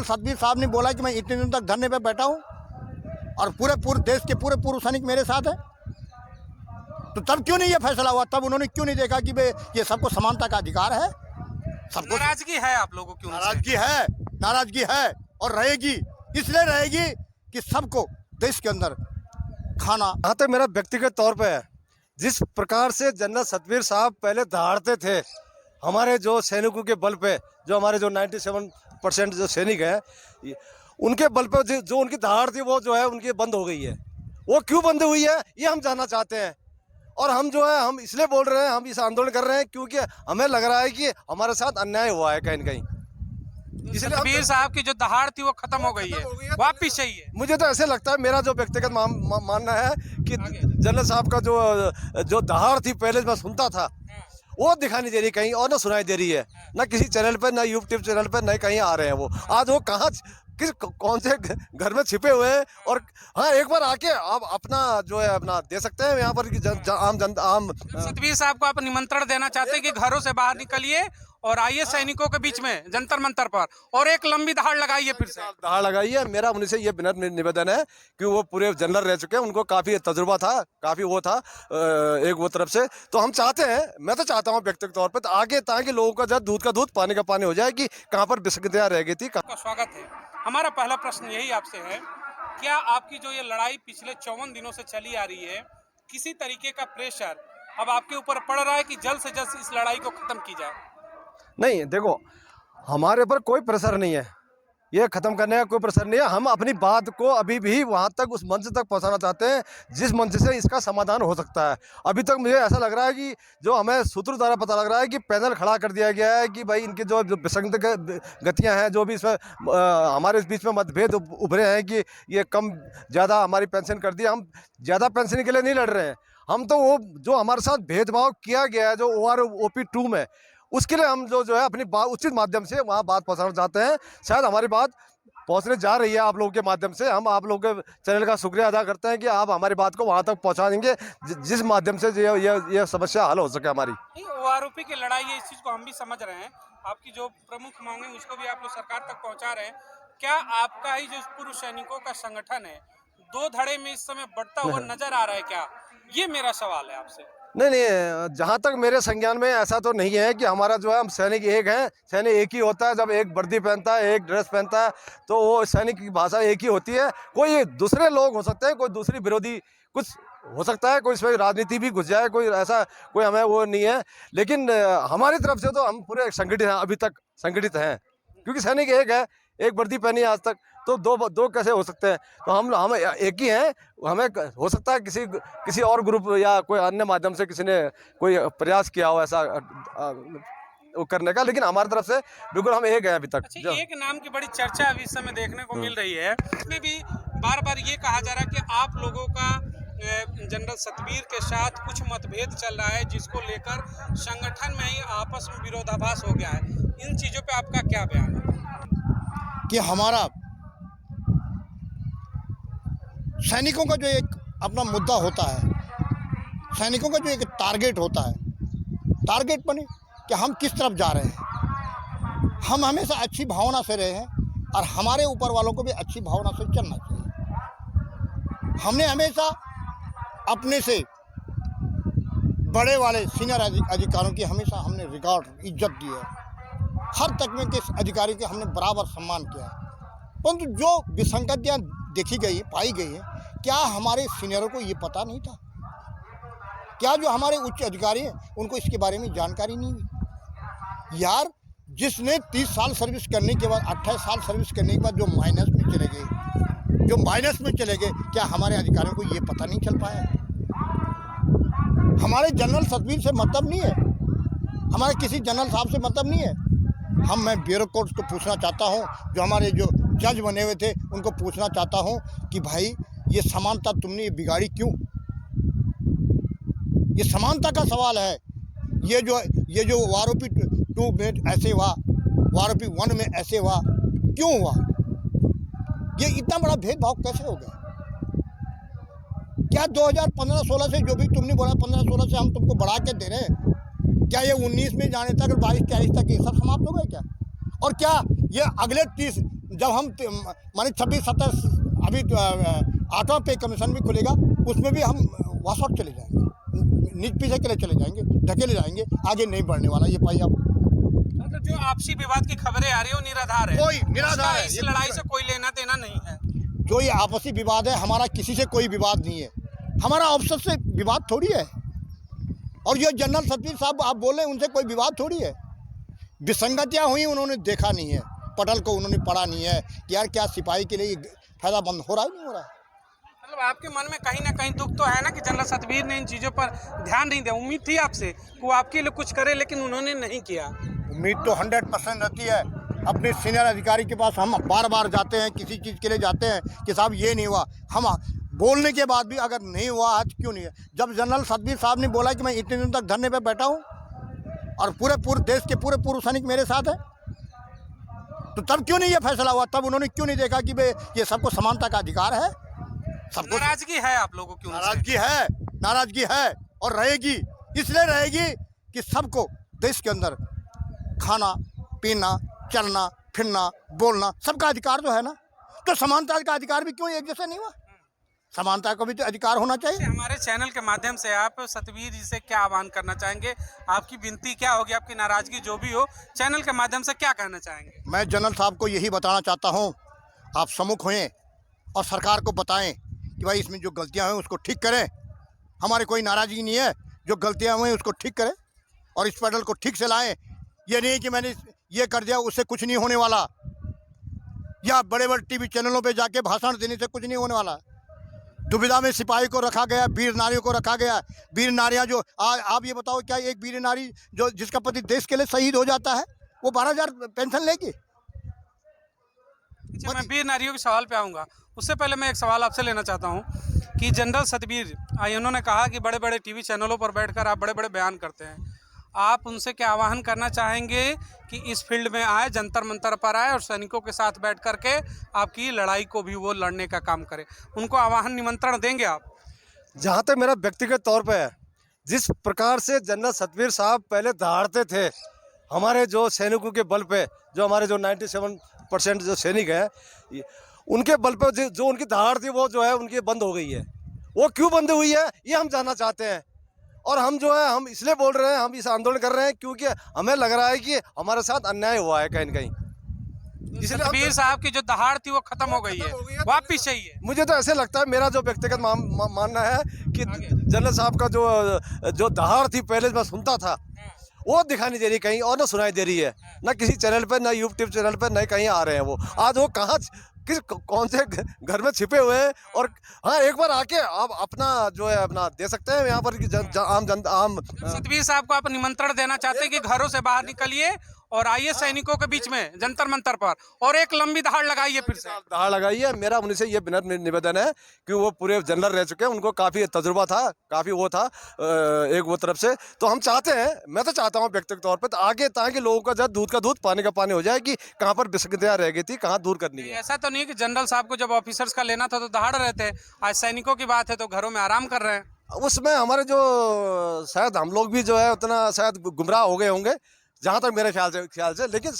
सतबीर साहब ने बोला कि मैं इतने दिन तक धरने पे बैठा हूँ और पूरे देश के पूरे पूर्व सैनिक मेरे साथ हैं, तो तब क्यों नहीं ये फैसला हुआ? तब उन्होंने क्यों नहीं देखा कि ये सबको समानता का अधिकार है? सबको नाराजगी है आप लोगों की? नाराजगी है और रहेगी, इसलिए रहेगी कि सबको देश के अंदर खाना। यहाँ तक मेरा व्यक्तिगत तौर पे है, जिस प्रकार से जनरल सतबीर साहब पहले दहाड़ते थे हमारे जो सैनिकों के बल पे, जो हमारे जो 97% जो सैनिक हैं उनके बल पे जो उनकी दहाड़ थी वो जो है उनकी बंद हो गई है। वो क्यों बंद हुई है ये हम जानना चाहते हैं। और हम जो है हम इसलिए बोल रहे हैं, हम इस आंदोलन कर रहे हैं क्योंकि हमें लग रहा है कि हमारे साथ अन्याय हुआ है कहीं न कहीं। सतबीर साहब की जो दहाड़ थी वो खत्म हो गई है, वापिस चाहिए। मुझे तो ऐसे लगता है, मेरा जो व्यक्तिगत मानना है कि जनरल साहब का जो दहाड़ थी पहले मैं सुनता था वो दिखाई नहीं दे रही कहीं, और ना सुनाई दे रही है, ना किसी चैनल पे, ना यूट्यूब चैनल पे, न कहीं आ रहे हैं वो। आज वो कहाँ कौन से घर में छिपे हुए हैं? और हाँ, एक बार आके आप अपना जो है अपना दे सकते हैं यहाँ पर आम सतबीर साहब को आप निमंत्रण देना चाहते हैं कि घरों से बाहर निकलिए और आइए सैनिकों के बीच में जंतर मंतर पर और एक लंबी दहाड़ लगाइए, फिर से दहाड़ लगाइए। मेरा उनसे ये विनम्र निवेदन है कि वो पूरे जनरल रह चुके हैं, उनको काफ़ी तजुर्बा था, काफ़ी वो था एक वो तरफ से। तो हम चाहते हैं, मैं तो चाहता हूँ व्यक्तिगत तौर पर, तो आगे ताकि लोगों का जब दूध का दूध पानी का पानी हो जाए कि कहाँ पर विसंगतियाँ रह गई थी। आपका स्वागत है। हमारा पहला प्रश्न यही आपसे है, क्या आपकी जो ये लड़ाई पिछले 54 दिनों से चली आ रही है, किसी तरीके का प्रेशर अब आपके ऊपर पड़ रहा है कि जल्द से जल्द इस लड़ाई को खत्म की जाए? नहीं, देखो, हमारे ऊपर कोई प्रेशर नहीं है, ये ख़त्म करने का कोई प्रेशर नहीं है। हम अपनी बात को अभी भी वहाँ तक, उस मंच तक पहुँचाना चाहते हैं जिस मंच से इसका समाधान हो सकता है। अभी तक मुझे ऐसा लग रहा है कि जो हमें सूत्रों द्वारा पता लग रहा है कि पैनल खड़ा कर दिया गया है कि भाई इनकी जो विसंगत गतियाँ हैं, जो भी इसमें हमारे इस बीच में मतभेद उभरे हैं कि ये कम ज़्यादा हमारी पेंशन कर दी। हम ज़्यादा पेंशन के लिए नहीं लड़ रहे हैं, हम तो वो जो हमारे साथ भेदभाव किया गया है जो OROP 2 में, उसके लिए हम जो है अपनी बात उचित माध्यम से वहाँ बात पहुँचाना चाहते हैं। शायद हमारी बात पहुँचने जा रही है आप लोगों के माध्यम से। हम आप लोगों के चैनल का शुक्रिया अदा करते हैं कि आप हमारी बात को वहाँ तक पहुँचा देंगे जिस माध्यम से ये समस्या हल हो सके हमारी। OROP की लड़ाई है, इस चीज़ को हम भी समझ रहे हैं। आपकी जो प्रमुख मांग है उसको भी आप लोग सरकार तक पहुँचा रहे हैं। क्या आपका ही जो पूर्व सैनिकों का संगठन है दो धड़े में इस समय बढ़ता हुआ नजर आ रहा है क्या? ये मेरा सवाल है आपसे। नहीं, जहाँ तक मेरे संज्ञान में ऐसा तो नहीं है कि हमारा जो है हम सैनिक एक हैं। सैनिक एक ही होता है, जब एक वर्दी पहनता है, एक ड्रेस पहनता है, तो वो सैनिक की भाषा एक ही होती है। कोई दूसरे लोग हो सकते हैं, कोई दूसरी विरोधी कुछ हो सकता है, कोई इसमें राजनीति भी घुस जाए, कोई ऐसा कोई हमें वो नहीं है। लेकिन हमारी तरफ से तो हम पूरे संगठित हैं, अभी तक संगठित हैं, क्योंकि सैनिक एक है, एक वर्दी पहनी है आज तक, तो दो कैसे हो सकते हैं? तो हम एक ही हैं। हमें हो सकता है किसी और ग्रुप या कोई अन्य माध्यम से किसी ने कोई प्रयास किया हो ऐसा करने का, लेकिन हमारी तरफ से बिल्कुल हम एक हैं अभी तक। अच्छा, एक नाम की बड़ी चर्चा अभी इस समय देखने को मिल रही है, इसमें भी बार बार ये कहा जा रहा है कि आप लोगों का जनरल सतबीर के साथ कुछ मतभेद चल रहा है, जिसको लेकर संगठन में ही आपस में विरोधाभास हो गया है। इन चीज़ों पे आपका क्या बयान है? कि हमारा सैनिकों का जो एक अपना मुद्दा होता है, सैनिकों का जो एक टारगेट होता है, टारगेट बने कि हम किस तरफ जा रहे हैं। हम हमेशा अच्छी भावना से रहे हैं और हमारे ऊपर वालों को भी अच्छी भावना से चलना चाहिए। हमने हमेशा अपने से बड़े वाले सीनियर अधिकारियों की हमेशा हमने रिकॉर्ड इज्जत दी है। हर तकनीक के अधिकारी के हमने बराबर सम्मान किया है, परंतु जो विसंगतियाँ देखी गई, पाई गई है, क्या हमारे सीनियरों को ये पता नहीं था? क्या जो हमारे उच्च अधिकारी हैं उनको इसके बारे में जानकारी नहीं हुई? यार, जिसने 30 साल सर्विस करने के बाद, 28 साल सर्विस करने के बाद जो माइनस में चले गए, क्या हमारे अधिकारियों को ये पता नहीं चल पाया? हमारे जनरल सतबीर से मतलब नहीं है, हमारे किसी जनरल साहब से मतलब नहीं है। मैं ब्यूरो कोर्ट को पूछना चाहता हूँ, जो हमारे जो जज बने हुए थे उनको पूछना चाहता हूँ कि भाई ये समानता तुमने बिगाड़ी क्यों? ये समानता का सवाल है। ये जो OROP 2 में ऐसे हुआ, OROP 1 में ऐसे हुआ, क्यों हुआ? ये इतना बड़ा भेदभाव कैसे हो गया? क्या 2015-16 से जो भी तुमने बोला 15-16 से हम तुमको बढ़ा के दे रहे हैं, क्या ये 19 में जाने तक, 22-23 तक ये सब समाप्त हो गए क्या? और क्या ये अगले जब हम माने 26-27 अभी 8वां पे कमीशन भी खुलेगा, उसमें भी हम वॉश आउट चले जाएंगे, नीच पीछे के लिए चले जाएंगे, धकेले जाएंगे, आगे नहीं बढ़ने वाला ये पाइए आप। मतलब जो आपसी विवाद की खबरें आ रही है वो निराधार है, कोई निराधार है, इस ये लड़ाई से कोई लेना देना नहीं है। जो ये आपसी विवाद है, हमारा किसी से कोई विवाद नहीं है, हमारा ऑफिसर से विवाद थोड़ी है। और ये जनरल सतवीर साहब आप बोल रहे हैं, उनसे कोई विवाद थोड़ी है। विसंगतियाँ हुई, उन्होंने देखा नहीं है, पटल को उन्होंने पढ़ा नहीं है कि यार क्या सिपाही के लिए फायदा बंद हो रहा है, नहीं हो रहा है। मतलब आपके मन में कहीं ना कहीं दुख तो है ना कि जनरल सतवीर ने इन चीज़ों पर ध्यान नहीं दिया। उम्मीद थी आपसे कि वो आपके लिए कुछ करे, लेकिन उन्होंने नहीं किया। उम्मीद तो 100% रहती है। अपने सीनियर अधिकारी के पास हम बार बार जाते हैं, किसी चीज़ के लिए जाते हैं कि साहब ये नहीं हुआ, हम बोलने के बाद भी अगर नहीं हुआ आज क्यों नहीं है। जब जनरल सतवीर साहब ने बोला कि मैं इतने दिन तक धरने पे बैठा हूँ और पूरे देश के पूरे पूर्व सैनिक मेरे साथ हैं, तो तब क्यों नहीं ये फैसला हुआ? तब उन्होंने क्यों नहीं देखा कि भाई ये सबको समानता का अधिकार है? सबको नाराजगी है आप लोगों की उनसे? नाराजगी है और रहेगी। इसलिए रहेगी कि सबको देश के अंदर खाना पीना, चलना फिरना, बोलना, सबका अधिकार जो है ना, तो समानता का अधिकार भी क्यों एक जैसा नहीं हुआ? समानता का भी तो अधिकार होना चाहिए। हमारे चैनल के माध्यम से आप सतवीर जी से क्या आह्वान करना चाहेंगे? आपकी विनती क्या होगी? आपकी नाराजगी जो भी हो, चैनल के माध्यम से क्या कहना चाहेंगे? मैं जनरल साहब को यही बताना चाहता हूँ, आप सम्मुख होएं और सरकार को बताएं कि भाई इसमें जो गलतियाँ हुई उसको ठीक करें। हमारे कोई नाराज़गी नहीं है, जो गलतियाँ हुई उसको ठीक करें और इस पेडल को ठीक से लाएं। ये नहीं कि मैंने ये कर दिया उससे कुछ नहीं होने वाला, या बड़े बड़े टीवी चैनलों पे जाके भाषण देने से कुछ नहीं होने वाला। दुविधा में सिपाही को रखा गया, वीर नारियों को रखा गया। वीर नारियाँ जो आप ये बताओ, क्या एक वीर नारी जो जिसका पति देश के लिए शहीद हो जाता है वो 12,000 पेंशन लेगी? अच्छा, मैं वीर नारियों के सवाल पे आऊँगा, उससे पहले मैं एक सवाल आपसे लेना चाहता हूँ कि जनरल सतवीर उन्होंने कहा कि बड़े बड़े टीवी चैनलों पर बैठकर आप बड़े बड़े बयान करते हैं, आप उनसे क्या आह्वान करना चाहेंगे कि इस फील्ड में आए, जंतर मंतर पर आए और सैनिकों के साथ बैठ करके आपकी लड़ाई को भी वो लड़ने का काम करें? उनको आह्वान निमंत्रण देंगे आप? जहाँ तक मेरा व्यक्तिगत तौर पे है, जिस प्रकार से जनरल सतवीर साहब पहले दहाड़ते थे हमारे जो सैनिकों के बल पे, जो हमारे जो 97% जो सैनिक हैं, उनके बल पे जो उनकी दहाड़ थी वो जो है उनकी बंद हो गई है। वो क्यों बंद हुई है ये हम जानना चाहते हैं। और हम जो है हम इसलिए बोल रहे हैं, हम इस आंदोलन कर रहे हैं क्योंकि हमें लग रहा है कि हमारे साथ अन्याय हुआ है कहीं न कहीं। सतवीर साहब की जो दहाड़ थी वो खत्म हो गई है, वापिस चाहिए। मुझे तो ऐसे लगता है, मेरा जो व्यक्तिगत मानना है कि जनरल साहब का जो दहाड़ थी पहले मैं सुनता था, वो दिखाई नहीं दे रही कहीं और ना सुनाई दे रही है, ना किसी चैनल पे, ना यूट्यूब चैनल पे, न कहीं आ रहे हैं वो। आज वो कहाँ कौन से घर में छिपे हुए हैं? और हाँ, एक बार आके आप अपना जो है अपना दे सकते हैं यहाँ पर आम जनता। सतवीर साहब को आप निमंत्रण देना चाहते हैं कि घरों से बाहर निकलिए और आइए सैनिकों के बीच में जंतर मंतर पर और एक लंबी दहाड़ लगाइए, फिर से दहाड़ लगाइए। मेरा उनसे ये विनम्र निवेदन है कि वो पूरे जनरल रह चुके हैं, उनको काफ़ी तजुर्बा था, काफ़ी वो था एक वो तरफ से। तो हम चाहते हैं, मैं तो चाहता हूँ व्यक्तिगत तौर पर, तो आगे ताकि लोगों का जब दूध का दूध पानी का पानी हो जाए कि कहाँ पर विसंगतियाँ रह गई थी, कहाँ दूर करनी है। ऐसा तो नहीं है कि जनरल साहब को जब ऑफिसर्स का लेना था तो दहाड़ रहे थे, आज सैनिकों की बात है तो घरों में आराम कर रहे हैं। उसमें हमारे जो शायद हम लोग भी जो है उतना शायद गुमराह हो गए होंगे, जहाँ तक मेरे ख्याल से। लेकिन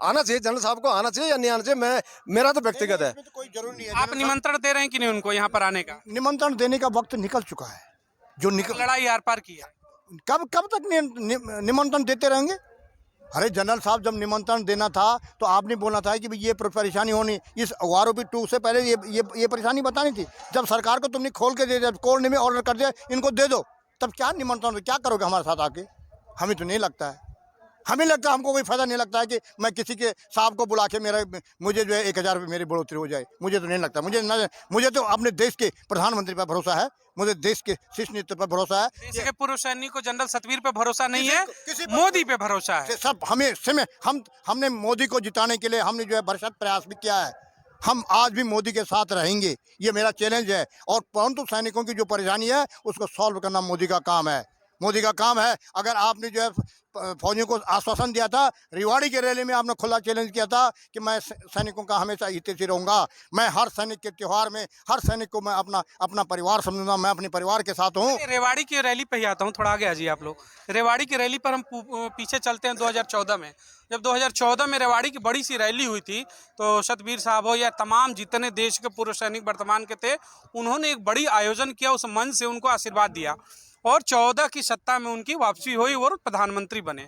आना चाहिए, जनरल साहब को आना चाहिए या नहीं आना चाहिए, मेरा तो व्यक्तिगत है। कोई जरूरी नहीं है। आप निमंत्रण दे रहे हैं कि नहीं उनको यहाँ पर आने का? निमंत्रण देने का वक्त निकल चुका है, जो लड़ाई आर पार की है। कब तक निमंत्रण देते रहेंगे? अरे जनरल साहब, जब निमंत्रण देना था तो आपने बोलना था कि भाई ये परेशानी होनी, इस आरोपी 2 से पहले ये परेशानी बतानी थी। जब सरकार को तुमने खोल के दे दिया, कोर्ट ने भी ऑर्डर कर दिया इनको दे दो, तब क्या निमंत्रण, क्या करोगे हमारे साथ आके? हमें तो नहीं लगता है, हमें लगता है हमको कोई फ़ायदा नहीं लगता है कि मैं किसी के साहब को बुला के मुझे जो है 1,000 रुपये मेरी बढ़ोतरी हो जाए। मुझे तो नहीं लगता। मुझे तो अपने देश के प्रधानमंत्री पर भरोसा है, मुझे देश के शीर्ष नेतृत्व पर भरोसा है। देश के पूर्व सैनिक को जनरल सतवीर पे भरोसा नहीं है, मोदी पे भरोसा है। सब हमने मोदी को जिताने के लिए हमने जो है भरसक प्रयास भी किया है। हम आज भी मोदी के साथ रहेंगे, ये मेरा चैलेंज है। और परंतु सैनिकों की जो परेशानी है उसको सॉल्व करना मोदी का काम है। मोदी का काम है। अगर आपने जो है फौजियों को आश्वासन दिया था, रेवाड़ी की रैली में आपने खुला चैलेंज किया था कि मैं सैनिकों का हमेशा हितैषी रहूँगा, मैं हर सैनिक के त्यौहार में हर सैनिक को मैं अपना परिवार समझूंगा, मैं अपने परिवार के साथ हूँ। रेवाड़ी की रैली पे ही आता हूँ, थोड़ा आगे आ जाइए आप लोग। रेवाड़ी की रैली पर हम पीछे चलते हैं 2014 में। जब 2014 में रेवाड़ी की बड़ी सी रैली हुई थी तो सतबीर साहब हो या तमाम जितने देश के पूर्व सैनिक वर्तमान के थे, उन्होंने एक बड़ी आयोजन किया, उस मंच से उनको आशीर्वाद दिया और 14 की सत्ता में उनकी वापसी हुई और प्रधानमंत्री बने।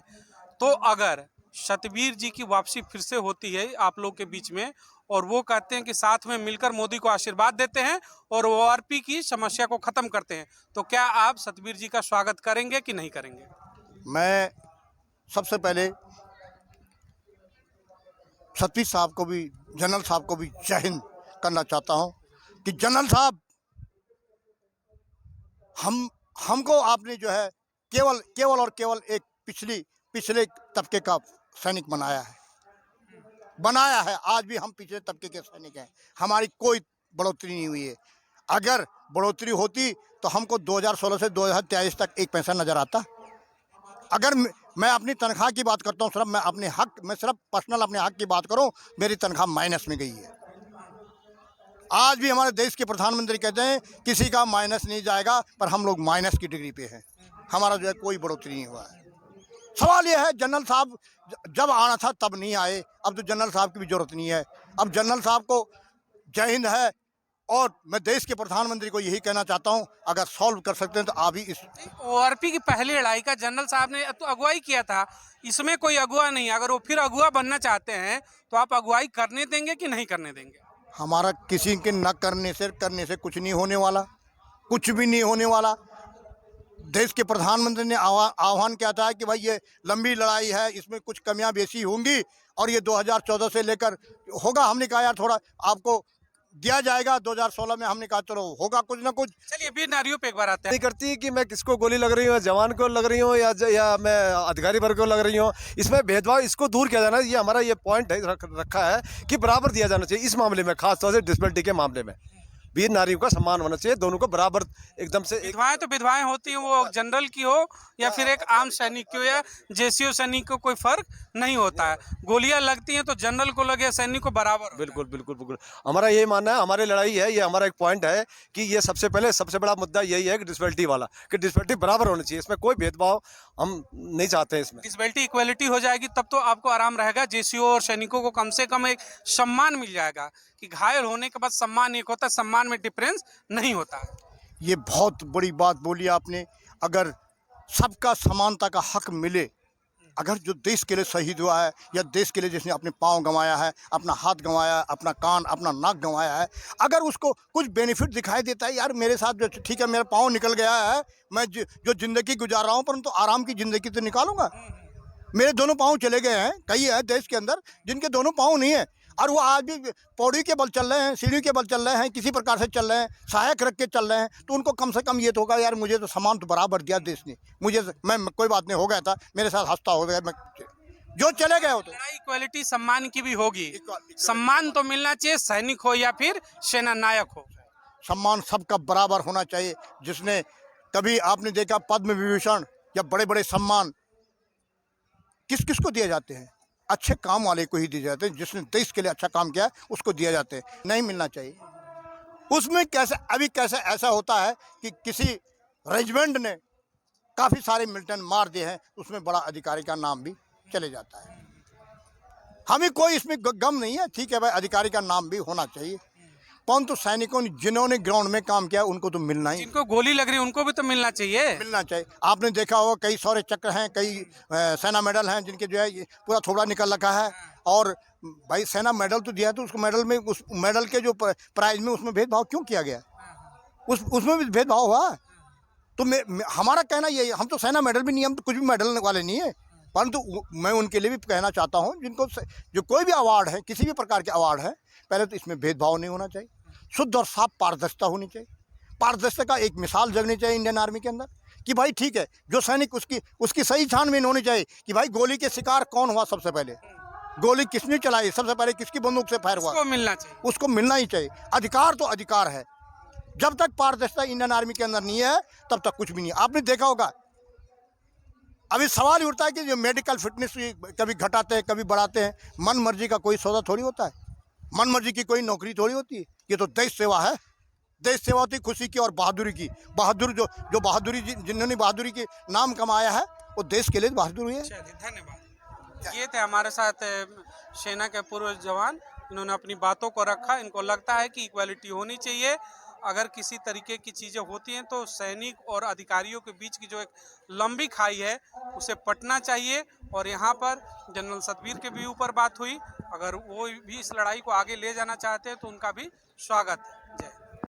तो अगर सतबीर जी की वापसी फिर से होती है आप लोग के बीच में और वो कहते हैं कि साथ में मिलकर मोदी को आशीर्वाद देते हैं और ओआरपी की समस्या को खत्म करते हैं, तो क्या आप सतबीर जी का स्वागत करेंगे कि नहीं करेंगे? मैं सबसे पहले सतबीर साहब को भी, जनरल साहब को भी जय हिंद करना चाहता हूं कि जनरल साहब, हमको आपने जो है केवल और केवल एक पिछले तबके का सैनिक बनाया है। आज भी हम पिछले तबके के सैनिक हैं, हमारी कोई बढ़ोतरी नहीं हुई है। अगर बढ़ोतरी होती तो हमको 2016 से 2023 तक एक पैसा नजर आता। अगर मैं अपनी तनख्वाह की बात करता हूँ, मैं सिर्फ पर्सनल अपने हक की बात करूँ, मेरी तनख्वाह माइनस में गई है। आज भी हमारे देश के प्रधानमंत्री कहते हैं किसी का माइनस नहीं जाएगा, पर हम लोग माइनस की डिग्री पे हैं, हमारा जो है कोई बढ़ोतरी नहीं हुआ है। सवाल यह है, जनरल साहब जब आना था तब नहीं आए, अब तो जनरल साहब की भी जरूरत नहीं है। अब जनरल साहब को जय हिंद है और मैं देश के प्रधानमंत्री को यही कहना चाहता हूं, अगर सॉल्व कर सकते हैं तो आप ही इस ओआरपी की पहली लड़ाई का जनरल साहब ने तो अगुवाई किया था, इसमें कोई अगुवा नहीं। अगर वो फिर अगुवा बनना चाहते हैं तो आप अगुवाई करने देंगे कि नहीं करने देंगे? हमारा किसी के न करने से कुछ नहीं होने वाला, कुछ भी नहीं होने वाला। देश के प्रधानमंत्री ने आह्वान किया था कि भाई ये लंबी लड़ाई है, इसमें कुछ कमियां बेसी होंगी और ये 2014 से लेकर होगा। हमने कहा यार थोड़ा आपको दिया जाएगा, 2016 में हमने कहा चलो होगा कुछ ना कुछ। चलिए वीर नारियों पे एक बार आते हैं। नहीं करती कि मैं किसको गोली लग रही हूँ, जवान को लग रही हूँ या मैं अधिकारी वर्ग को लग रही हूँ, इसमें भेदभाव इसको दूर किया जाना, ये हमारा ये पॉइंट है रखा है कि बराबर दिया जाना चाहिए। इस मामले में खासतौर से डिसेबिलिटी के मामले में वीर नारियों का सम्मान होना चाहिए, दोनों को बराबर एकदम से। विधवाएं तो विधवाएं होती हैं, वो जनरल की हो या फिर एक आम सैनिक की हो या जेसीओ सैनिक को कोई फर्क नहीं होता है। गोलियां लगती हैं तो जनरल को लगे सैनिक को बराबर। बिल्कुल बिल्कुल बिल्कुल, हमारा ये मानना है, हमारी लड़ाई है, ये हमारा एक पॉइंट है कि ये सबसे बड़ा मुद्दा यही है कि डिसेबिलिटी वाला, कि डिसेबिलिटी बराबर होनी चाहिए, इसमें कोई भेदभाव हम नहीं चाहते हैं। इसमें डिसेबिलिटी इक्वलिटी हो जाएगी तब तो आपको आराम रहेगा, जेसीओ और सैनिकों को कम से कम एक सम्मान मिल जाएगा कि घायल होने के बाद सम्मान एक होता है, सम्मान में डिफरेंस नहीं होता। ये बहुत बड़ी बात बोली आपने। अगर सबका समानता का हक मिले, अगर जो देश के लिए शहीद हुआ है या देश के लिए जिसने अपने पाँव गंवाया है, अपना हाथ गंवाया है, अपना कान अपना नाक गंवाया है, अगर उसको कुछ बेनिफिट दिखाई देता है, यार मेरे साथ जो ठीक है मेरा पाँव निकल गया है, मैं जो ज़िंदगी गुजार रहा हूँ परंतु आराम की ज़िंदगी तो निकालूंगा। मेरे दोनों पाँव चले गए हैं, कई है देश के अंदर जिनके दोनों पाँव नहीं है और वो आज भी पौड़ी के बल चल रहे हैं, सीढ़ी के बल चल रहे हैं, किसी प्रकार से चल रहे हैं, सहायक रख के चल रहे हैं, तो उनको कम से कम ये तो होगा यार मुझे तो सम्मान तो बराबर दिया देश ने, मैं कोई बात नहीं, हो गया था मेरे साथ हंसता हो गया, मैं जो चले गए हो तो। लड़ाई इक्वलिटी सम्मान की भी होगी, सम्मान तो मिलना चाहिए, सैनिक हो या फिर सेना नायक हो, सम्मान सबका बराबर होना चाहिए। जिसने कभी आपने देखा पद्म विभूषण या बड़े बड़े सम्मान किस किस को दिए जाते हैं? अच्छे काम वाले को ही दिए जाते हैं, जिसने देश के लिए अच्छा काम किया है उसको दिया जाते हैं, नहीं मिलना चाहिए। उसमें कैसे ऐसा होता है कि किसी रेजिमेंट ने काफ़ी सारे मिलिटेंट मार दिए हैं, उसमें बड़ा अधिकारी का नाम भी चले जाता है। हमें कोई इसमें गम नहीं है, ठीक है भाई अधिकारी का नाम भी होना चाहिए, परंतु सैनिकों ने जिन्होंने ग्राउंड में काम किया उनको तो मिलना ही, जिनको गोली लग रही है उनको भी तो मिलना चाहिए। आपने देखा होगा कई शौर्य चक्र हैं, कई सेना मेडल हैं जिनके जो है पूरा थोड़ा निकल रखा है, और भाई सेना मेडल तो दिया है तो उसको मेडल में, उस मेडल के जो प्राइज में उसमें भेदभाव क्यों किया गया? उसमें भी भेदभाव हुआ। तो हमारा कहना ये, हम तो सेना मेडल भी नहीं, हम तो कुछ भी मेडल वाले नहीं है, परंतु मैं उनके लिए भी कहना चाहता हूँ जिनको जो कोई भी अवार्ड है, किसी भी प्रकार के अवार्ड है, पहले तो इसमें भेदभाव नहीं होना चाहिए, शुद्ध और साफ पारदर्शिता होनी चाहिए। पारदर्शिता का एक मिसाल जगनी चाहिए इंडियन आर्मी के अंदर कि भाई ठीक है, जो सैनिक उसकी सही छानबीन होनी चाहिए कि भाई गोली के शिकार कौन हुआ, सबसे पहले गोली किसने चलाई, सबसे पहले किसकी बंदूक से फायर हुआ, उसको मिलना ही चाहिए। अधिकार तो अधिकार है, जब तक पारदर्शिता इंडियन आर्मी के अंदर नहीं है तब तक कुछ भी नहीं। आपने देखा होगा अभी सवाल ही उठता है कि जो मेडिकल फिटनेस कभी घटाते हैं कभी बढ़ाते हैं, मन मर्जी का कोई सौदा थोड़ी होता है, मन मर्जी की कोई नौकरी थोड़ी होती है। ये तो देश सेवा है, देश सेवा होती खुशी की और बहादुरी की। बहादुर जो बहादुरी जिन्होंने बहादुरी के नाम कमाया है वो देश के लिए बहादुर हुई है। चलिए धन्यवाद। ये थे हमारे साथ सेना के पूर्व जवान, इन्होंने अपनी बातों को रखा। इनको लगता है कि इक्वालिटी होनी चाहिए, अगर किसी तरीके की चीज़ें होती हैं तो सैनिक और अधिकारियों के बीच की जो एक लंबी खाई है उसे पटना चाहिए। और यहाँ पर जनरल सतबीर के भी ऊपर बात हुई, अगर वो भी इस लड़ाई को आगे ले जाना चाहते हैं तो उनका भी स्वागत है। जय